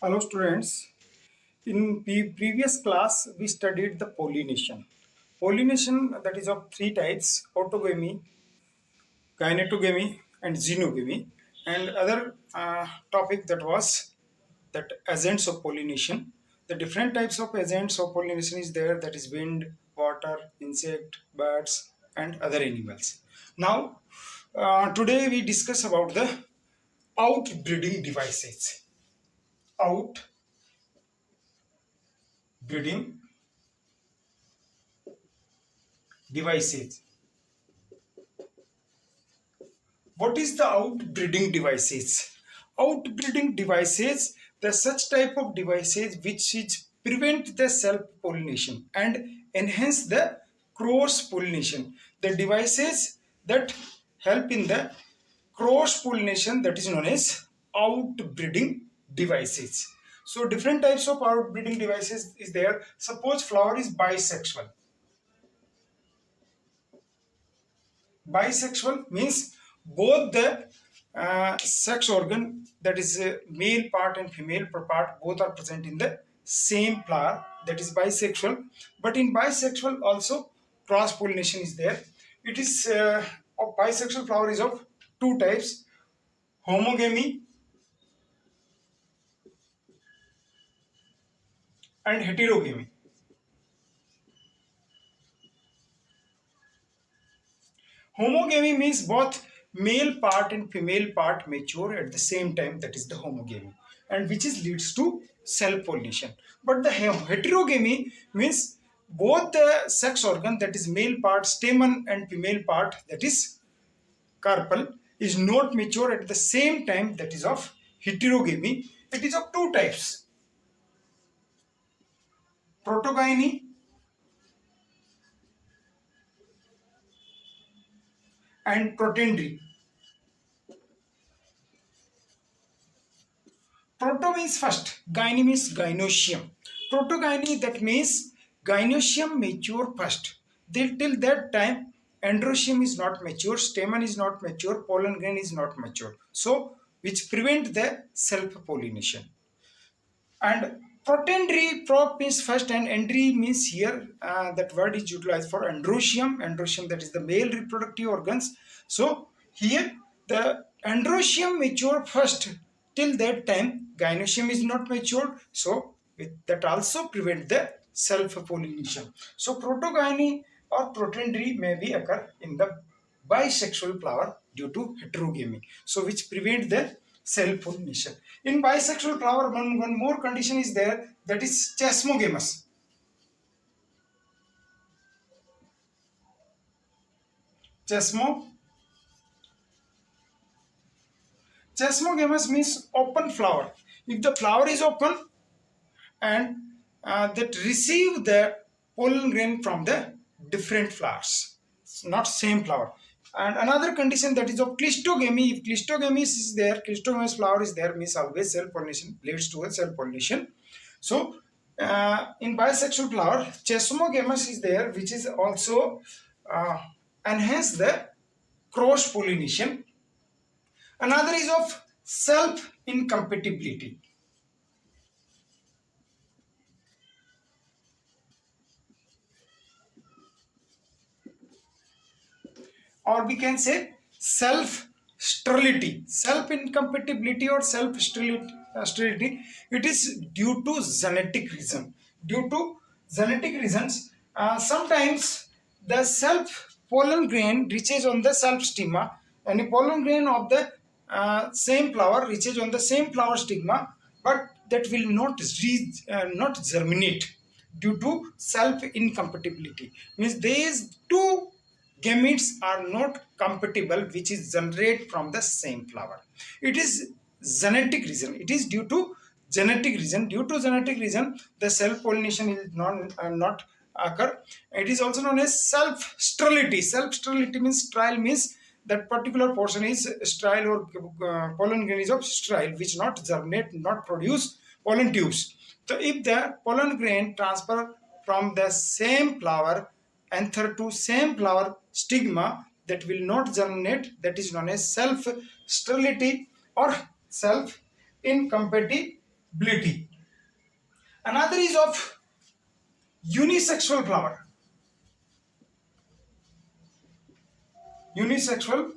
Hello students, in previous class we studied the pollination. Pollination that is of three types: autogamy, gynetogamy and xenogamy, and other topic that was that agents of pollination. The different types of agents of pollination is there, that is wind, water, insect, birds and other animals. Now today we discuss about the outbreeding devices. Outbreeding devices. What is the outbreeding devices? Outbreeding devices, the such type of devices which is prevent the self-pollination and enhance the cross-pollination. The devices that help in the cross-pollination, that is known as outbreeding devices. So different types of outbreeding devices is there. Suppose flower is bisexual. Bisexual means both the sex organ, that is male part and female part, both are present in the same flower, that is bisexual. But in bisexual also cross pollination is there. It is of bisexual flower is of two types: homogamy and heterogamy. Homogamy means both male part and female part mature at the same time, that is the homogamy, and which is leads to self pollination. But the heterogamy means both the sex organ, that is male part stamen and female part, that is carpel, is not mature at the same time, that is of heterogamy. It is of two types: protogyny and protandry. Proto means first, gyne means gynoecium. Protogyny, that means gynoecium mature first. Till that time, androecium is not mature, stamen is not mature, pollen grain is not mature. So, which prevent the self-pollination. And protandry, prop means first and andry means here, that word is utilized for androecium. Androecium, that is the male reproductive organs. So, here the androecium mature first. Till that time, gynoecium is not matured, so that also prevent the self-pollination. So protogyny or protandry may be occur in the bisexual flower due to heterogamy, so which prevent the self-pollination. In bisexual flower, one more condition is there, that is chasmogamous. Chasmogamous means open flower. If the flower is open and that receive the pollen grain from the different flowers, it's not same flower. And another condition, that is of cleistogamy. If cleistogamy is there, cleistogamous flower is there, means always self pollination, leads to a self pollination. So in bisexual flower, chasmogamous is there, which is also enhance the cross pollination. Another is of self-incompatibility. Or we can say self-sterility. Self-incompatibility or self-sterility, it is due to genetic reason. Due to genetic reasons, sometimes the self pollen grain reaches on the self stigma, and the pollen grain of the same flower reaches on the same flower stigma, but that will not germinate due to self incompatibility. Means these two gametes are not compatible, which is generated from the same flower. It is genetic reason. It is due to genetic reason. Due to genetic reason, the self pollination is not occur. It is also known as self sterility. Self sterility means sterile means that particular portion is sterile, or pollen grain is of sterile, which not germinate, not produce pollen tubes. So if the pollen grain transfer from the same flower anther to same flower stigma, that will not germinate, that is known as self sterility or self incompatibility. reproducibility. Another is of unisexual flower. Unisexual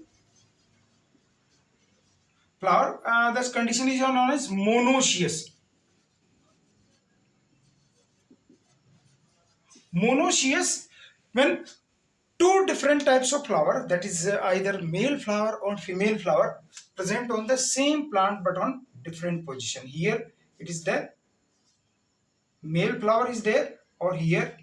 flower. This condition is known as monoecious. Monoecious when two different types of flower, that is either male flower or female flower, present on the same plant but on different position. Here it is the male flower is there, or here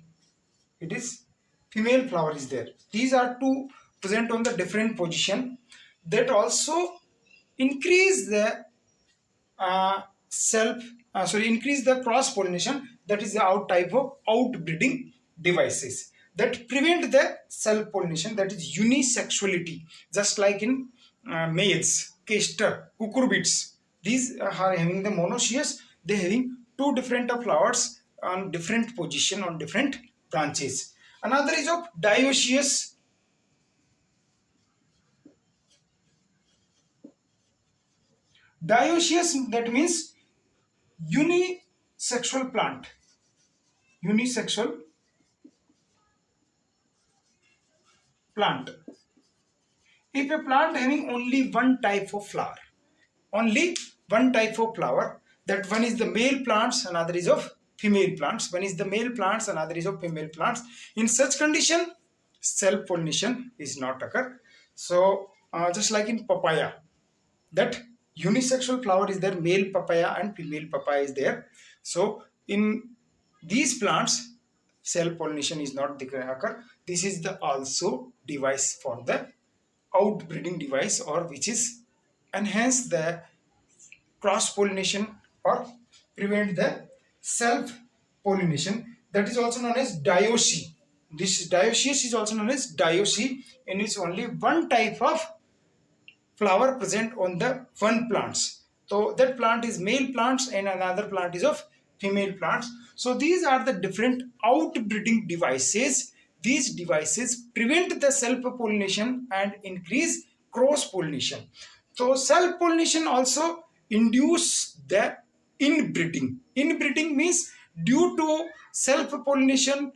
it is female flower is there. These are two present on the different position. That also increase the increase the cross pollination, that is the out type of outbreeding devices that prevent the self pollination, that is unisexuality, just like in maize, castor, cucurbits. These are having the monoecious, they having two different of flowers on different position on different branches. Another is of dioecious. Dioecious, that means unisexual plant. Unisexual plant. If a plant having only one type of flower, only one type of flower, that one is the male plants, another is of female plants. One is the male plants, another is of female plants. In such condition, self pollination is not occur. So just like in papaya, that unisexual flower is there, male papaya and female papaya is there. So in these plants, self pollination is not occur. This is the also device for the outbreeding device, or which is enhance the cross pollination or prevent the self pollination. That is also known as dioecious. This dioecious is also known as dioecious, and it's only one type of flower present on the one plants. So that plant is male plants and another plant is of female plants. So these are the different outbreeding devices. These devices prevent the self-pollination and increase cross-pollination. So self-pollination also induce the inbreeding. Inbreeding means due to self-pollination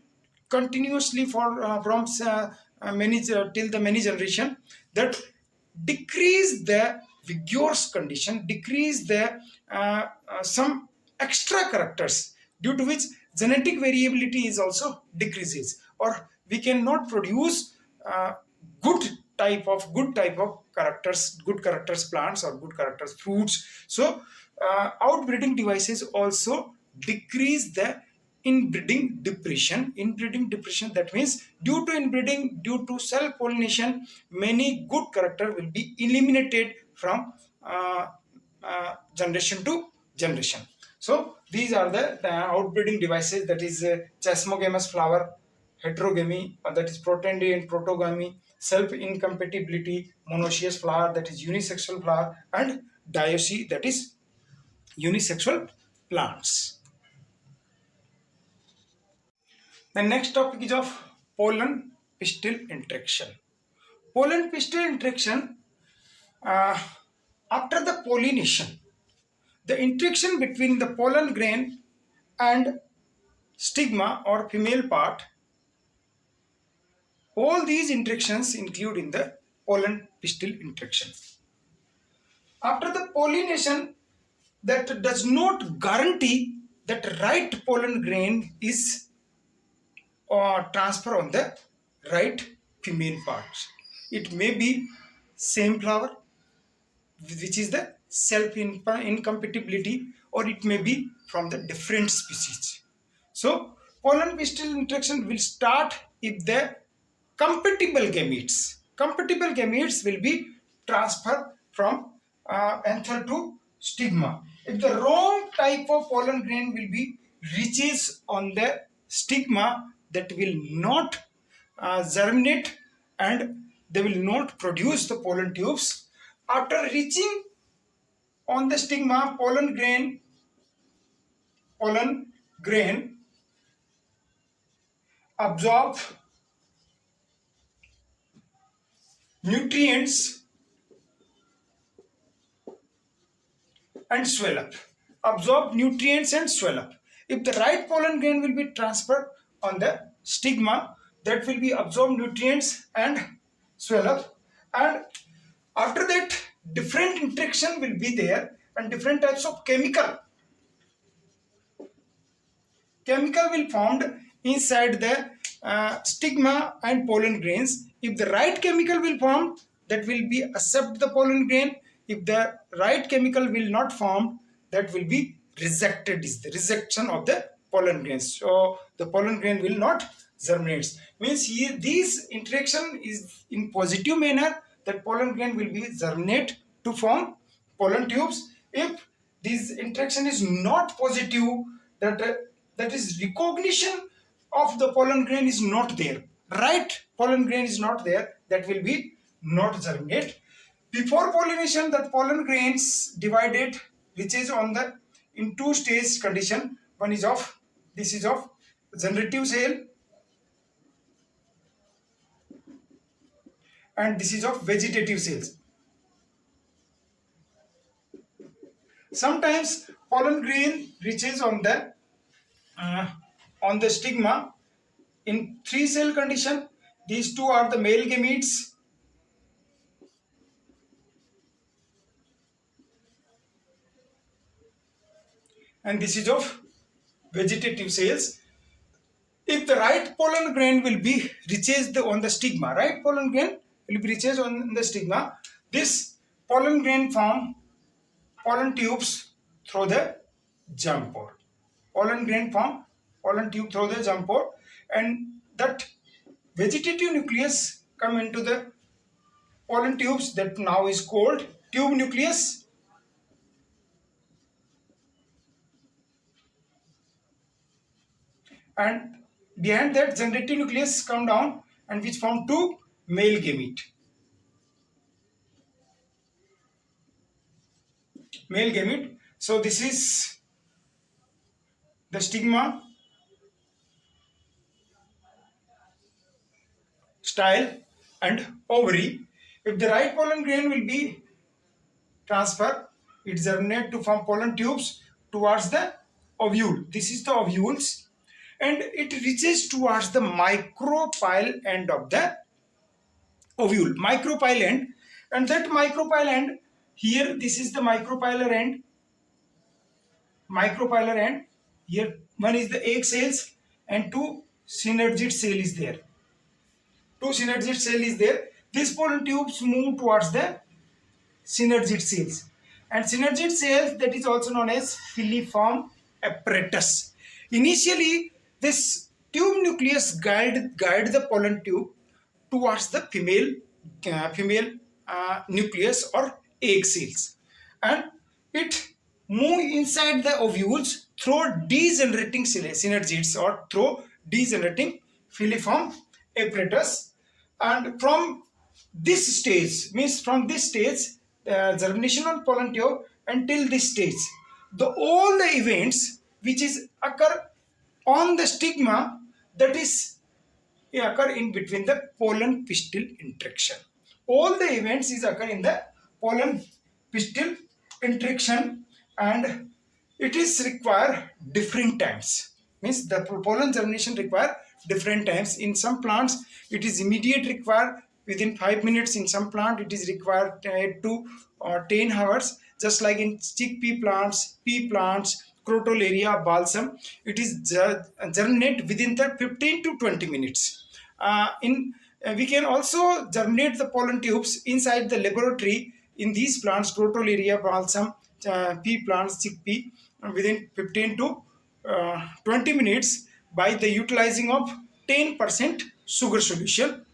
continuously for from many till the many generation, that decrease the vigorous condition, decrease the some extra characters, due to which genetic variability is also decreases, or we cannot produce good good type of characters, good characters plants or good characters fruits. So outbreeding devices also decrease the inbreeding depression. Inbreeding depression, that means due to inbreeding, due to self pollination, many good character will be eliminated from generation to generation. So these are the outbreeding devices, that is chasmogamous flower, heterogamy, that is proteny and protogamy, self incompatibility, monoecious flower, that is unisexual flower, and dioecious, that is unisexual plants. The next topic is of pollen pistil interaction. Pollen pistil interaction, uh, after the pollination, the interaction between the pollen grain and stigma or female part, all these interactions include in the pollen pistil interaction. After the pollination, that does not guarantee that right pollen grain is transfer on the right female parts. It may be same flower, which is the self incompatibility, or it may be from the different species. So pollen pistil interaction will start if the compatible gametes will be transferred from anther to stigma. If the wrong type of pollen grain will be reaches on the stigma, that will not germinate and they will not produce the pollen tubes. After reaching on the stigma, pollen grain absorb nutrients and swell up. absorb nutrients and swell up. If the right pollen grain will be transferred on the stigma, that will be absorb nutrients and swell up, and after that different interaction will be there, and different types of chemical will formed inside the stigma and pollen grains. If the right chemical will form, that will be accept the pollen grain. If the right chemical will not form, that will be rejected, is the rejection of the pollen grains. So the pollen grain will not germinate. Means here this interaction is in positive manner, that pollen grain will be germinate to form pollen tubes. If this interaction is not positive, that that is recognition of the pollen grain is not there, right pollen grain is not there, that will be not germinate. Before pollination, that pollen grains divided, which is on the in two stage condition. One is of, this is of generative cell, and this is of vegetative cells. Sometimes pollen grain reaches on the stigma in 3-cell condition. These two are the male gametes, and this is of vegetative cells. If the right pollen grain will be reaches on the stigma, right pollen grain will be reaches on the stigma, this pollen grain form pollen tubes through the germ pore. Pollen grain form pollen tube through the germ pore, and that vegetative nucleus come into the pollen tubes, that now is called tube nucleus. And behind that generative nucleus come down, and which form two male gamete. Male gamete. So this is the stigma, style, and ovary. If the right pollen grain will be transferred, it germinate to form pollen tubes towards the ovule. This is the ovules, and it reaches towards the micropyle end of the ovule, micropyle end, and that micropyle end, here this is the micropylar end, here one is the egg cells and two synergid cell is there, these pollen tubes move towards the synergid cells, and synergid cells, that is also known as filiform apparatus. Initially this tube nucleus guide the pollen tube towards the female nucleus or egg cells, and it move inside the ovules through degenerating synergids or through degenerating filiform apparatus. And from this stage, germination on pollen tube until this stage, all the events which is occur on the stigma, that is occur in between the pollen pistil interaction. All the events is occur in the pollen pistil interaction, and it is require different times. Means the pollen germination require different times. In some plants it is immediate require within 5 minutes. In some plant it is required 2 or 10 hours. Just like in chickpea plants, pea plants, crotalaria, balsam, it is germinate within the 15 to 20 minutes. We can also germinate the pollen tubes inside the laboratory in these plants, crotalaria, balsam, pea plants, chickpea, within 15 to 20 minutes by the utilizing of 10% sugar solution.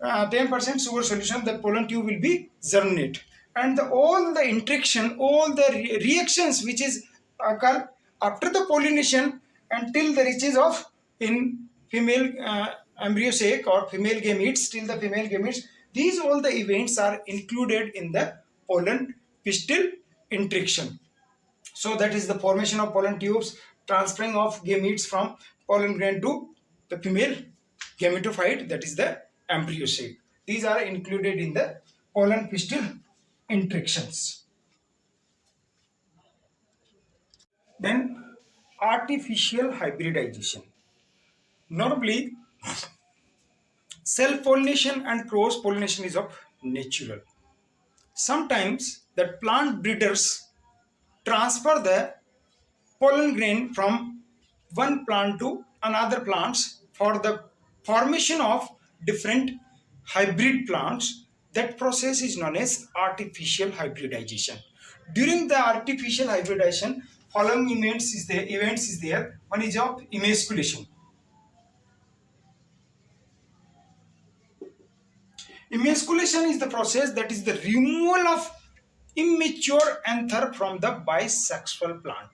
10% sugar solution, the pollen tube will be germinate, and all the interaction, all the reactions which is occur after the pollination until the reaches of in female embryo sac or female gametes, till the female gametes, these all the events are included in the pollen pistil interaction. So that is the formation of pollen tubes, transferring of gametes from pollen grain to the female gametophyte, that is the embryo sac. These are included in the pollen pistil interactions. Then artificial hybridization. Normally, self-pollination and cross-pollination is of natural. Sometimes the plant breeders transfer the pollen grain from one plant to another plants for the formation of different hybrid plants. That process is known as artificial hybridization. During the artificial hybridization, following events is there. One is of emasculation. Emasculation is the process that is the removal of immature anther from the bisexual plant.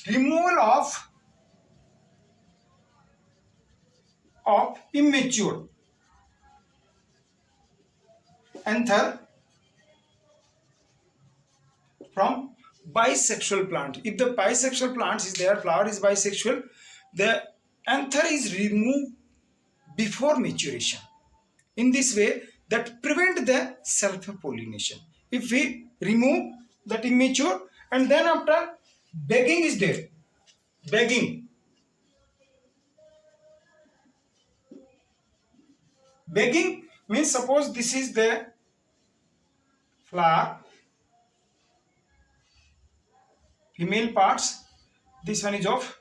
Removal of immature anther from bisexual plant. If the bisexual plant is there, flower is bisexual, the anther is removed before maturation. In this way, that prevent the self-pollination. If we remove that immature and then after begging is there, begging means suppose this is the flower, female parts, this one is of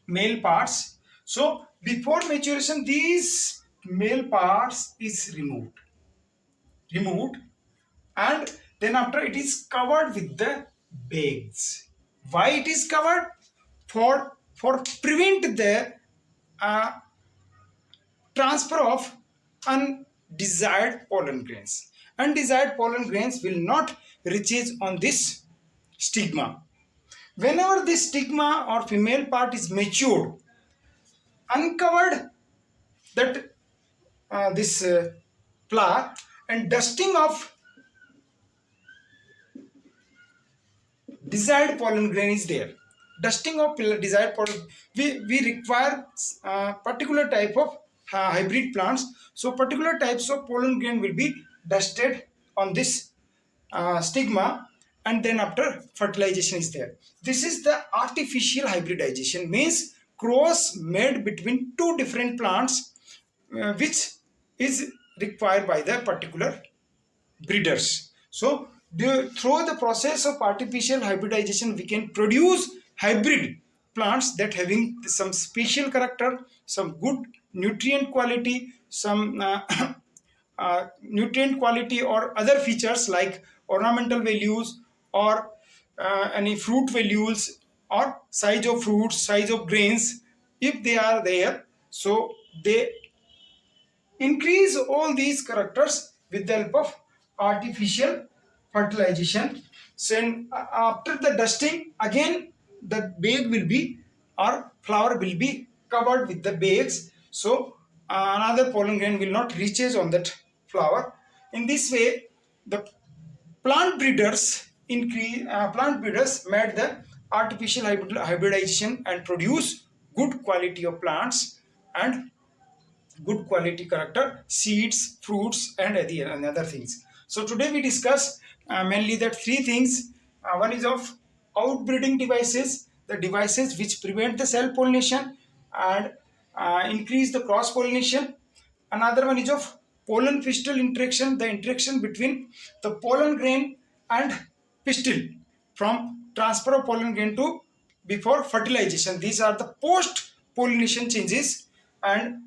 male parts. So before maturation these male parts is removed and then after it is covered with the bags. Why it is covered? For prevent the transfer of undesired pollen grains. Undesired pollen grains will not reaches on this stigma. Whenever this stigma or female part is matured, uncovered that this flower and dusting of desired pollen grain is there. Dusting of desired pollen, we require particular type of hybrid plants. So particular types of pollen grain will be dusted on this stigma and then after fertilization is there. This is the artificial hybridization, means cross made between two different plants which is required by the particular breeders. So through the process of artificial hybridization we can produce hybrid plants that having some special character, some good nutrient quality, some nutrient quality or other features like ornamental values or any fruit values or size of fruits, size of grains. If they are there, so they increase all these characters with the help of artificial fertilization. So after the dusting, again the bag will be or flower will be covered with the bags. So another pollen grain will not reaches on that flower. In this way, the plant breeders made the artificial hybridization and produce good quality of plants and good quality character seeds, fruits and other things. So today we discuss mainly that three things. One is of outbreeding devices, the devices which prevent the self pollination and increase the cross pollination. Another one is of pollen pistil interaction, the interaction between the pollen grain and pistil from transfer of pollen grain to before fertilization. These are the post pollination changes. And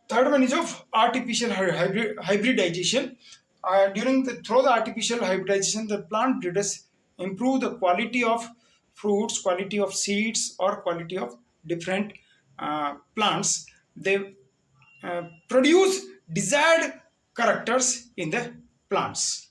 third one is of artificial hybridization. Through the artificial hybridization, the plant breeders improve the quality of fruits, quality of seeds, or quality of different plants. They produce desired characters in the plants.